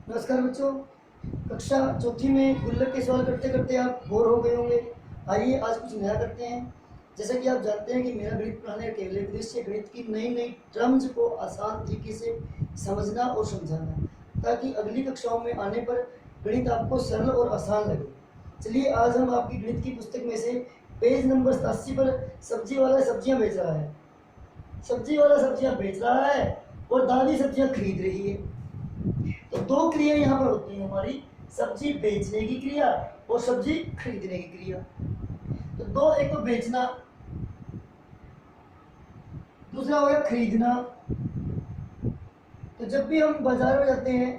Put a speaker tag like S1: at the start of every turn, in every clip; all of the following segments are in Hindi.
S1: नमस्कार बच्चों। कक्षा चौथी में गुल्लक के सवाल करते करते आप बोर हो गए होंगे। आइए आज कुछ नया करते हैं। जैसा कि आप जानते हैं कि मेरा गणित पढ़ाने का केवल एक उद्देश्य गणित की नई नई टर्म्स को आसान तरीके से समझना और समझाना, ताकि अगली कक्षाओं में आने पर गणित आपको सरल और आसान लगे। चलिए आज हम आपकी गणित की पुस्तक में से पेज नंबर 87 पर सब्जी वाला सब्जियां बेच रहा है, सब्जी वाला सब्जियां बेच रहा है और दादी सब्जियां खरीद रही है। तो दो क्रिया यहाँ पर होती है हमारी, सब्जी बेचने की क्रिया और सब्जी खरीदने की क्रिया। तो दो, एक तो बेचना, दूसरा हो गया खरीदना। तो जब भी हम बाजार में जाते हैं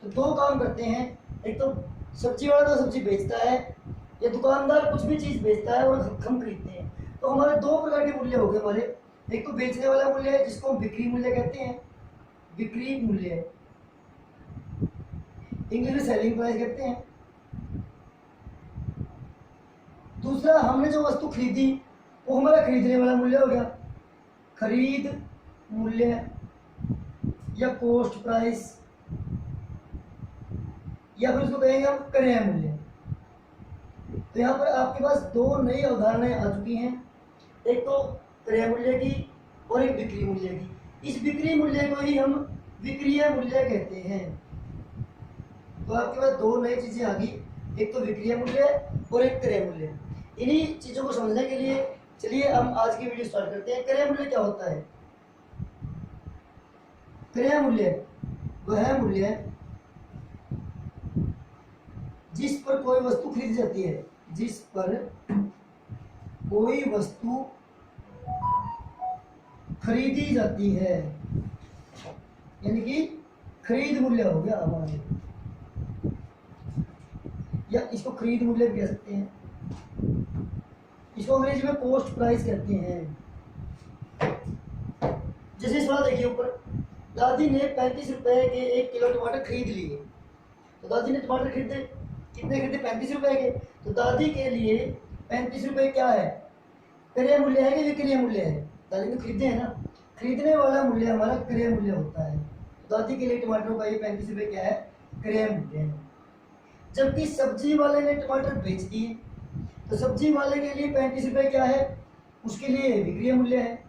S1: तो दो काम करते हैं, एक तो सब्जी वाला तो सब्जी बेचता है या दुकानदार कुछ भी चीज बेचता है और हम खरीदते हैं। तो हमारे दो प्रकार के मूल्य हो गए हमारे। एक तो बेचने वाला मूल्य है जिसको हम बिक्री मूल्य कहते हैं, बिक्री मूल्य, इंग्लिश में सेलिंग प्राइस कहते हैं। दूसरा, हमने जो वस्तु खरीदी वो हमारा खरीदने वाला मूल्य हो गया, खरीद मूल्य या कॉस्ट प्राइस, या फिर उसको कहेंगे हम क्रय मूल्य। तो यहाँ पर आपके पास दो नई अवधारणाएं आ चुकी हैं, एक तो क्रय मूल्य की और एक बिक्री मूल्य की। इस बिक्री मूल्य को ही हम विक्रय मूल्य कहते हैं। तो आपके पास दो नई चीजें आ गई, एक तो विक्रय मूल्य और एक क्रय मूल्य। इन्हीं चीजों को समझने के लिए चलिए हम आज की वीडियो स्टार्ट करते हैं। क्रय मूल्य क्या होता है? क्रय मूल्य वह मूल्य जिस पर कोई वस्तु खरीदी जाती है, जिस पर कोई वस्तु खरीदी जाती है, यानी कि खरीद मूल्य हो गया हमारे, या इसको खरीद मूल्य भी कह सकते हैं। इसको अंग्रेजी में कॉस्ट प्राइस कहते हैं। जैसे सवाल देखिए ऊपर, दादी ने 35 रुपए के 1 किलो टमाटर खरीद लिए। तो दादी ने टमाटर खरीदे, कितने खरीदे? 35 रुपए के। तो दादी के लिए 35 रुपए क्या है? क्रय मूल्य है कि विक्रय मूल्य है? दादी ने खरीदे है ना, खरीदने वाला मूल्य हमारा क्रय मूल्य होता है। तो दादी के लिए टमाटरों का ये 35 रुपए क्या है? क्रय मूल्य है। जबकि सब्जी वाले ने टमाटर बेच दिए, तो सब्जी वाले के लिए 35 रुपए क्या है? उसके लिए विक्रय मूल्य है।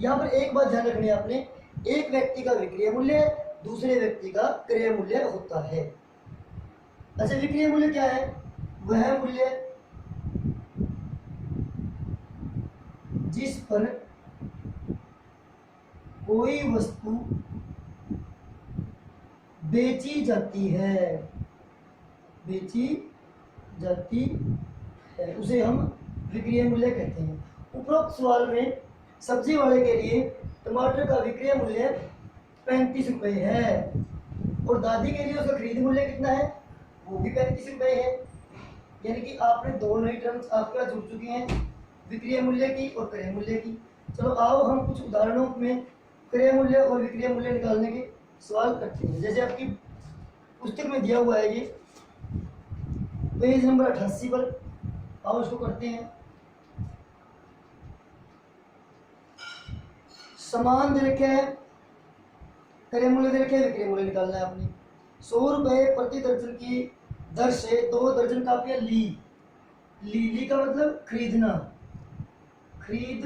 S1: यहाँ पर एक बात ध्यान रखनी है आपने, एक व्यक्ति का विक्रय मूल्य, दूसरे व्यक्ति का क्रय मूल्य होता है। अच्छा, विक्रय मूल्य क्या है? वह मूल्य जिस पर कोई वस्तु बेची जाती है, बेची जाती है, उसे हम विक्रय मूल्य कहते हैं। उपरोक्त सवाल में सब्जी वाले के लिए टमाटर का विक्रय मूल्य 35 रुपए है और दादी के लिए उसका खरीद मूल्य कितना है? वो भी 35 रुपए है। यानी कि आपने दो नई टर्म्स आपके पास जुड़ चुकी हैं, विक्रय मूल्य की और क्रय मूल्य की। चलो आओ हम कुछ उदाहरणों में क्रय मूल्य और विक्रय मूल्य निकालने के सवाल करते हैं। जैसे आपकी पुस्तक में दिया हुआ है ये पेज नंबर 88 पर, आओ इसको करते हैं। समान दे रखे हैं, क्रय मूल्य दे रखे हैं, विक्रय मूल्य निकालना है आपने। 100 रुपए प्रति दर्जन की दर से 2 दर्जन कापियां ली का मतलब खरीदना, खरीद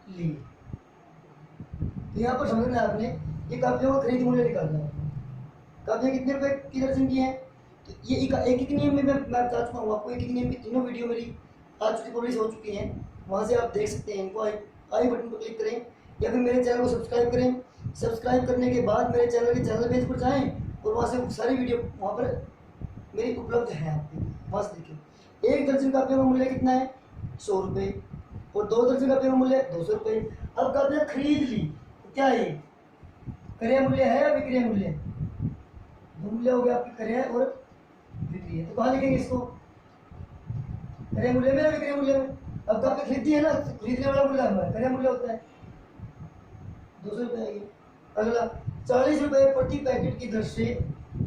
S1: ली। तो यहाँ पर समझना है आपने, ये कापियों का खरीद मूल्य निकालना है। कापियां कितने रुपए की दर्जन की हैं? तो ये एक नियम में मैं बता चुका हूँ आपको। एक नियम की तीनों वीडियो मेरी आ चुकी, पब्लिश हो चुकी हैं, वहाँ से आप देख सकते हैं इनको। आई बटन पर क्लिक करें या फिर मेरे चैनल को सब्सक्राइब करें। सब्सक्राइब करने के बाद मेरे चैनल पेज पर जाएं और वहाँ से सारी वीडियो वहाँ पर मेरी उपलब्ध है आपके, वहाँ से देखिए। एक दर्जन कापियों का मूल्य कितना है? 100 रुपये और 2 दर्जन कापियों का मूल्य 200 रुपये। अब कापियाँ खरीद ली, तो क्या है? क्रय मूल्य है या विक्रय मूल्य? दो मूल्य हो गया आपके, क्रय और विक्रय। तो कहाँ लिखेंगे इसको? क्रय मूल्य में या विक्रय मूल्य में? अब कापी खरीदी है ना, खरीदने वाला मूल्य हमारा क्रय मूल्य होता है, 200 रुपये आएगी। अगला, 40 रुपये प्रति पैकेट की दर से,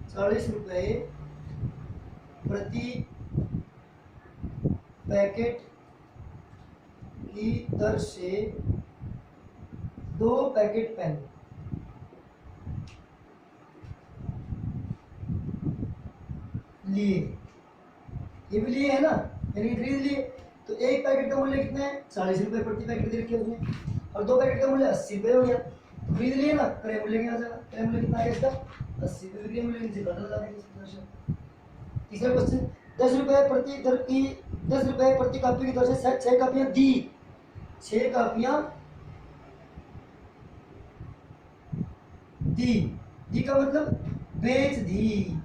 S1: 40 रुपये प्रति पैकेट की दर से 2 पैकेट पेन। लिए, ये भी लिए है ना, यानी कि खरीद लिए। तो एक पैकेट का मूल्य कितना है, 40 रुपये प्रति पैकेट दे रखे उसने, और 2 पैकेट का मूल्य 80 रुपये हो गया, तो खरीद लिए ना, क्रय मूल्य क्या आ जाएगा, क्रय मूल्य कितना आएगा इसका, 80 रुपये विक्रय मूल्य, नीचे घटा जाएगा। तीसरा क्वेश्चन, 10 रुपये प्रति कॉपी की दर से 6 कापियां दी, 6 कापियां दी का मतलब बेच दी।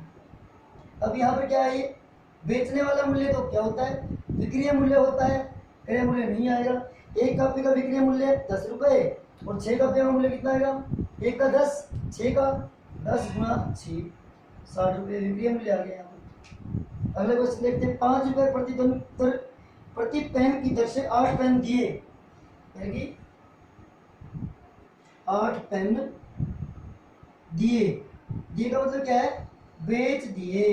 S1: अब यहाँ पर क्या है, ये बेचने वाला मूल्य तो क्या होता है, विक्रय मूल्य होता है, क्रय मूल्य नहीं आएगा। एक कॉपी का विक्रय मूल्य 10 रुपये और 6 कॉपियों का मूल्य कितना आएगा, एक का 10, 6 का 10 गुणा 6, 60 रुपये विक्रय मूल्य आ गया यहाँ पर। अगला क्वेश्चन देखते हैं, 5 रुपये प्रति पेन की दर से 8 पेन दिए, यानी कि 8 पेन दिए का मतलब क्या है, बेच दिए।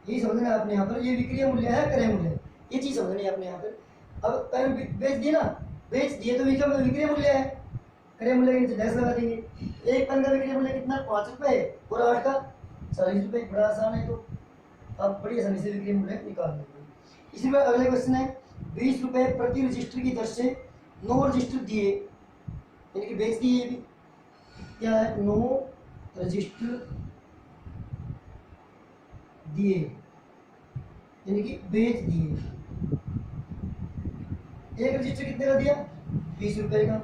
S1: यही समझना है आपने यहाँ पर, ये विक्रय मूल्य है, क्रय मूल्य, ये चीज समझनी है आपने यहाँ पर। अब पेन बेच दिए ना, बेच दिए तो विक्रय मूल्य है, क्रय मूल्य के नीचे डैश लगा देंगे। एक पेन का विक्रय मूल्य कितना, 5 रुपये और 8 का 40 रुपये, बड़ा आसान है, तो आप बड़ी आसानी से विक्रय मूल्य निकाल लेंगे। इसी बार अगले क्वेश्चन है, 20 रुपये प्रति रजिस्टर की दर से 9 रजिस्टर दिए, यानी कि बेच दिए, ये भी क्या है, 9 रजिस्टर दिए, यानी कि बेच दिए। एक रजिस्टर कितने का दिया, 20 रुपये का,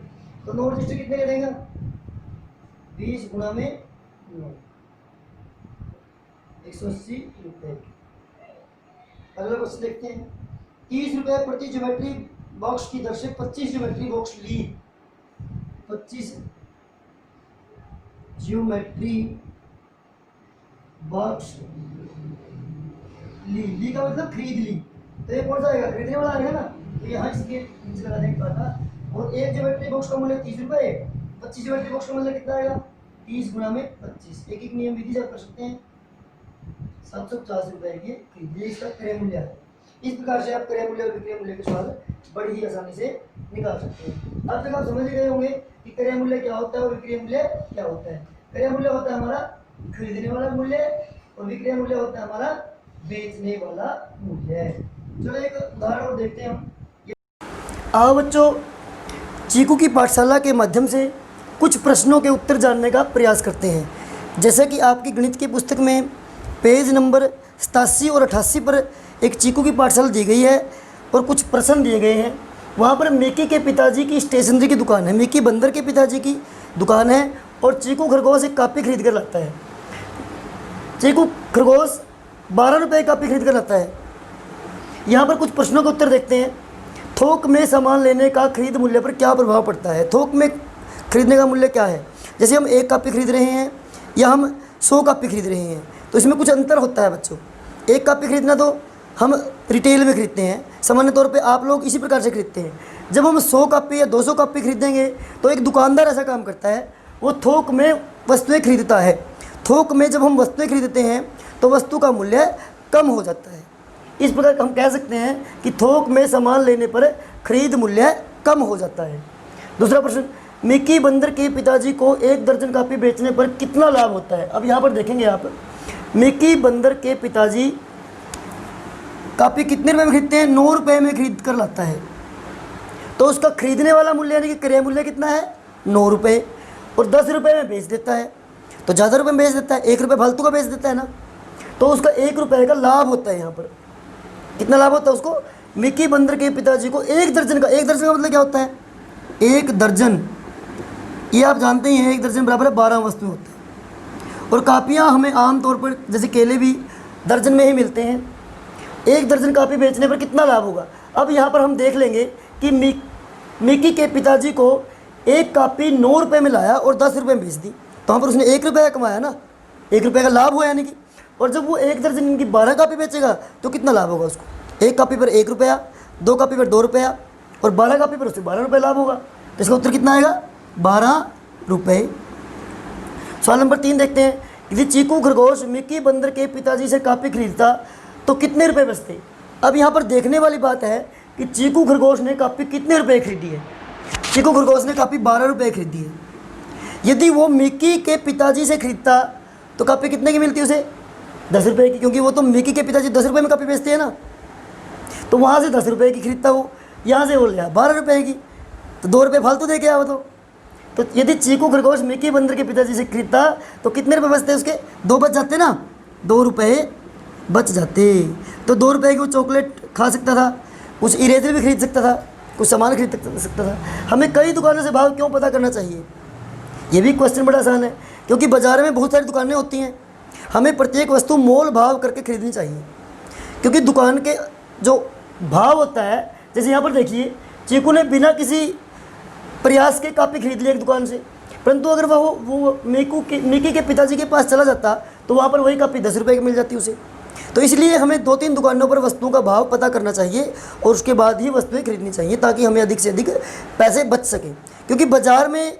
S1: तो 9 रजिस्टर कितने का देगा, 20 गुणा में 9, 180 रुपये। अगला क्वेश्चन देखते हैं, 30 रुपये प्रति ज्योमेट्री बॉक्स की दर से 25 ज्योमेट्री बॉक्स ली, 25 ज्योमेट्री बॉक्स ली का मतलब खरीद ली, तो ये कौन सा आएगा, खरीदने वाला आएगा ना, तो यहाँ इसके नीचे लगा देंगे था। और एक ज्योमेट्री बॉक्स का मूल्य 30 रुपये, 25 ज्योमेट्री बॉक्स का मूल्य कितना आएगा, 30 गुणा में 25, एक नियम विधि से कर सकते हैं, 750 रुपये की खरीद, इसका क्रय मूल्य है। इस प्रकार से आप क्रय मूल्य और विक्रय मूल्य के सवाल बड़ी ही आसानी से निकाल सकते हैं। अब तक आप समझ गए होंगे कि क्रय मूल्य क्या होता है और विक्रय मूल्य क्या होता है। क्रय मूल्य होता है हमारा खरीदने वाला मूल्य और विक्रय मूल्य होता है हमारा बेचने वाला मूल्य। चलो एक उदाहरण और देखते हैं हम। आओ बच्चों, चीकू की पाठशाला के माध्यम से कुछ प्रश्नों के उत्तर जानने का प्रयास करते हैं। जैसे कि आपकी गणित की पुस्तक में पेज नंबर 87 और 88 पर एक चीकू की पाठशाला दी गई है और कुछ प्रश्न दिए गए हैं। वहाँ पर मिकी के पिताजी की स्टेशनरी की दुकान है, मिकी बंदर के पिताजी की दुकान है और चीकू खरगोश एक कापी खरीद कर लाता है। चीकू खरगोश 12 रुपये की कापी खरीद कर लाता है। यहाँ पर कुछ प्रश्नों के उत्तर देखते हैं। थोक में सामान लेने का खरीद मूल्य पर क्या प्रभाव पड़ता है। थोक में खरीदने का मूल्य क्या है, जैसे हम 1 कापी खरीद रहे हैं या हम 100 कापी खरीद रहे हैं, तो इसमें कुछ अंतर होता है बच्चों। 1 कापी खरीदना तो हम रिटेल में खरीदते हैं, सामान्य तौर पे आप लोग इसी प्रकार से खरीदते हैं। जब हम 100 कापी या 200 कापी खरीदेंगे तो एक दुकानदार ऐसा काम करता है, वो थोक में वस्तुएं खरीदता है। थोक में जब हम वस्तुएं खरीदते हैं तो वस्तु का मूल्य कम हो जाता है। इस प्रकार हम कह सकते हैं कि थोक में सामान लेने पर खरीद मूल्य कम हो जाता है। दूसरा प्रश्न, मिकी बंदर के पिताजी को 1 दर्जन कापी बेचने पर कितना लाभ होता है। अब यहाँ पर देखेंगे आप, मिकी बंदर के पिताजी कापी कितने रुपए में खरीदते हैं, 9 रुपये में खरीद कर लाता है। तो उसका खरीदने वाला मूल्य यानी कि क्रय मूल्य कितना है, 9 रुपये, और 10 रुपये में बेच देता है। तो ज़्यादा रुपये में बेच देता है, 1 रुपये फालतू का बेच देता है ना, तो उसका 1 रुपये का लाभ होता है। यहाँ पर कितना लाभ होता है उसको, मिकी बंदर के पिताजी को 1 दर्जन का, 1 दर्जन का मतलब क्या होता है, 1 दर्जन, ये आप जानते ही हैं 1 दर्जन बराबर है 12 वस्तुएं होती हैं। और कापियाँ हमें आमतौर पर जैसे केले भी दर्जन में ही मिलते हैं। 1 दर्जन कापी बेचने पर कितना लाभ होगा। अब यहाँ पर हम देख लेंगे कि मिकी के पिताजी को 1 कापी 9 रुपये में लाया और 10 रुपये में बेच दी, तो वहाँ पर उसने 1 रुपये कमाया ना, 1 रुपये का लाभ हुआ यानी कि। और जब वो 1 दर्जन इनकी 12 कापी बेचेगा तो कितना लाभ होगा उसको, 1 कापी पर 1 रुपया, 2 कापी पर 2 रुपया और 12 कापी पर उससे 12 रुपये लाभ होगा। तो इसका उत्तर कितना आएगा, 12 रुपये। सवाल नंबर 3 देखते हैं, यदि चीकू खरगोश मिकी बंदर के पिताजी से कापी खरीदता तो कितने रुपये बचते। अब यहाँ पर देखने वाली बात है कि चीकू खरगोश ने कापी कितने रुपये खरीदी है। चीकू खरगोश ने कापी 12 रुपये खरीदी है। यदि वो मिकी के पिताजी से खरीदता तो कापी कितने की मिलती उसे, 10 रुपये की, क्योंकि वो तो मिकी के पिताजी 10 रुपये में कापी बेचते हैं ना, तो वहाँ से 10 रुपये की खरीदता वो, यहाँ से वो लिया 12 रुपये की, तो 2 रुपये फालतू दे के आया वो तो यदि चीकू खरगोश मिकी बंदर के पिताजी से खरीदता तो कितने रुपये बचते उसके, 2 बच जाते ना, 2 रुपये बच जाते। तो 2 रुपये की वो चॉकलेट खा सकता था, कुछ इरेजर भी खरीद सकता था, कुछ सामान खरीद सकता था। हमें कई दुकानों से भाव क्यों पता करना चाहिए, ये भी क्वेश्चन बड़ा आसान है, क्योंकि बाज़ार में बहुत सारी दुकानें होती हैं, हमें प्रत्येक वस्तु मोल भाव करके खरीदनी चाहिए, क्योंकि दुकान के जो भाव होता है, जैसे यहाँ पर देखिए चीकू ने बिना किसी प्रयास के कापी खरीद ली एक दुकान से, परंतु अगर वो मिकी के पिताजी के पास चला जाता तो वहाँ पर वही कापी 10 रुपये की मिल जाती उसे। तो इसलिए हमें 2-3 दुकानों पर वस्तुओं का भाव पता करना चाहिए और उसके बाद ही वस्तुएं खरीदनी चाहिए, ताकि हमें अधिक से अधिक पैसे बच सकें। क्योंकि बाज़ार में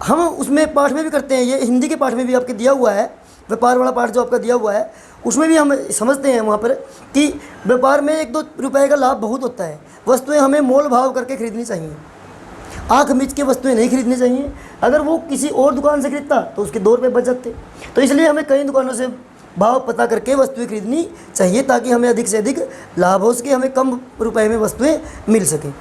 S1: हम उसमें पाठ में भी करते हैं, ये हिंदी के पाठ में भी आपके दिया हुआ है, व्यापार वाला पाठ जो आपका दिया हुआ है, उसमें भी हम समझते हैं वहाँ पर कि व्यापार में 1-2 रुपये का लाभ बहुत होता है। वस्तुएं हमें मोल भाव करके खरीदनी चाहिए, आँख मीच के वस्तुएं नहीं खरीदनी चाहिए। अगर वो किसी और दुकान से खरीदता तो उसके 2 रुपये बच जाते। तो इसलिए हमें कई दुकानों से भाव पता करके वस्तुएं खरीदनी चाहिए, ताकि हमें अधिक से अधिक लाभ हो सके, हमें कम रुपए में वस्तुएं मिल सकें।